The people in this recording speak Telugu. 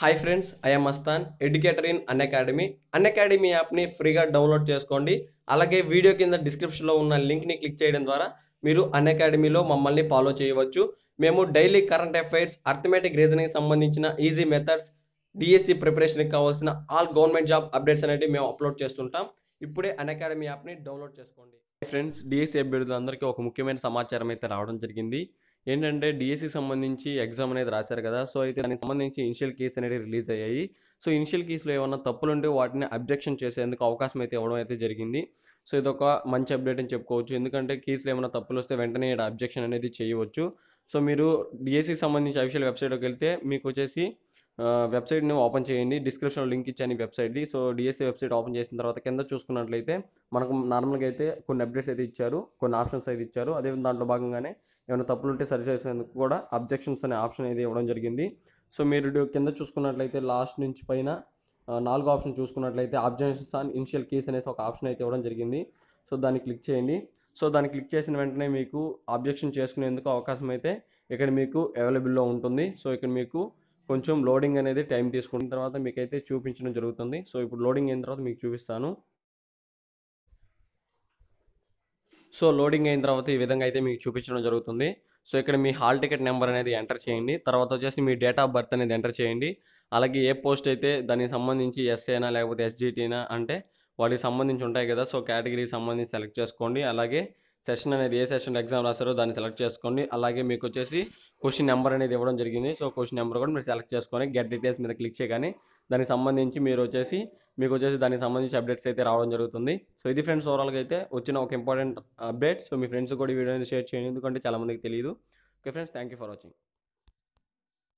Hi friends, I'm Mastan, educator in Unacademy. Unacademy యాప్ని ఫ్రీగా డౌన్లోడ్ చేసుకోండి. అలాగే వీడియో కింద డిస్క్రిప్షన్లో ఉన్న లింక్ని క్లిక్ చేయడం ద్వారా మీరు అన్అకాడమీలో మమ్మల్ని ఫాలో చేయవచ్చు. మేము daily current affairs, arithmetic reasoning సంబంధించిన ఈజీ మెథడ్స్, డిఎస్సి ప్రిపరేషన్కి కావాల్సిన ఆల్ గవర్నమెంట్ జాబ్ అప్డేట్స్ అనేవి మేము అప్లోడ్ చేస్తుంటాం. ఇప్పుడే అన్అకాడమీ యాప్ని డౌన్లోడ్ చేసుకోండి. ఫ్రెండ్స్, డిఎస్సి అభ్యర్థులందరికీ ఒక ముఖ్యమైన సమాచారం అయితే రావడం జరిగింది. ఏంటంటే డిఎస్సికి సంబంధించి ఎగ్జామ్ అనేది రాశారు కదా. సో అయితే దానికి సంబంధించి ఇనిషియల్ కీస్ అనేది రిలీజ్ అయ్యాయి. సో ఇనిషియల్ కీస్లో ఏమన్నా తప్పులుంటే వాటిని అబ్జెక్షన్ చేసేందుకు అవకాశం అయితే ఇవ్వడం అయితే జరిగింది. సో ఇదొక మంచి అప్డేట్ అని చెప్పుకోవచ్చు. ఎందుకంటే కీస్లో ఏమైనా తప్పులు వస్తే వెంటనే అబ్జెక్షన్ అనేది చేయవచ్చు. సో మీరు డిఎస్సికి సంబంధించి అఫీషియల్ వెబ్సైట్లోకి వెళ్తే మీకు వచ్చేసి వెబ్సైట్ని ఓపెన్ చేయండి. డిస్క్రిప్షన్లో లింక్ ఇచ్చాను ఈ వెబ్సైట్ది. సో డిఎస్సి వెబ్సైట్ ఓపెన్ చేసిన తర్వాత కింద చూసుకున్నట్లయితే మనకు నార్మల్గా అయితే కొన్ని అప్డేట్స్ అయితే ఇచ్చారు, కొన్ని ఆప్షన్స్ అయితే ఇచ్చారు. అదే దాంట్లో భాగంగానే ఏమైనా తప్పులు ఉంటే సరి చేసేందుకు కూడా అబ్జెక్షన్స్ అనే ఆప్షన్ అయితే ఇవ్వడం జరిగింది. సో మీరు కింద చూసుకున్నట్లయితే లాస్ట్ నుంచి పైన 4 ఆప్షన్ చూసుకున్నట్లయితే అబ్జెక్షన్స్ ఆన్ ఇనిషియల్ కేస్ అనేసి ఒక ఆప్షన్ అయితే ఇవ్వడం జరిగింది. సో దాన్ని క్లిక్ చేయండి. సో దాన్ని క్లిక్ చేసిన వెంటనే మీకు అబ్జెక్షన్ చేసుకునేందుకు అవకాశం అయితే ఇక్కడ మీకు అవైలబుల్లో ఉంటుంది. సో ఇక్కడ మీకు కొంచెం లోడింగ్ అనేది టైం తీసుకున్న తర్వాత మీకైతే చూపించడం జరుగుతుంది. సో ఇప్పుడు లోడింగ్ అయిన తర్వాత మీకు చూపిస్తాను. సో లోడింగ్ అయిన తర్వాత ఈ విధంగా అయితే మీకు చూపించడం జరుగుతుంది. సో ఇక్కడ మీ హాల్ టికెట్ నెంబర్ అనేది ఎంటర్ చేయండి. తర్వాత వచ్చేసి మీ డేట్ ఆఫ్ బర్త్ అనేది ఎంటర్ చేయండి. అలాగే ఏ పోస్ట్ అయితే దానికి సంబంధించి ఎస్ఏనా లేకపోతే ఎస్జిటీనా అంటే వాటికి సంబంధించి ఉంటాయి కదా. సో కేటగిరీకి సంబంధించి సెలెక్ట్ చేసుకోండి. అలాగే సెషన్ అనేది ఏ సెషన్ ఎగ్జామ్ రాస్తారో దాన్ని సెలెక్ట్ చేసుకోండి. అలాగే మీకు వచ్చేసి క్వశ్చన్ నెంబర్ అనేది ఇవ్వడం జరిగింది. సో క్వశ్చన్ నెంబర్ కూడా మీరు సెలెక్ట్ చేసుకొని గెట్ డీటెయిల్స్ మీద క్లిక్ చేయగానే దానికి సంబంధించి మీకు వచ్చేసి దానికి సంబంధించి అప్డేట్స్ అయితే రావడం జరుగుతుంది. సో ఇది ఫ్రెండ్స్, ఓవరాల్గా అయితే వచ్చిన ఒక ఇంపార్టెంట్ అప్డేట్. సో మీ ఫ్రెండ్స్ కూడా ఈ వీడియోని షేర్ చేయండి, ఎందుకంటే చాలామందికి తెలియదు. Okay friends, thank you for watching.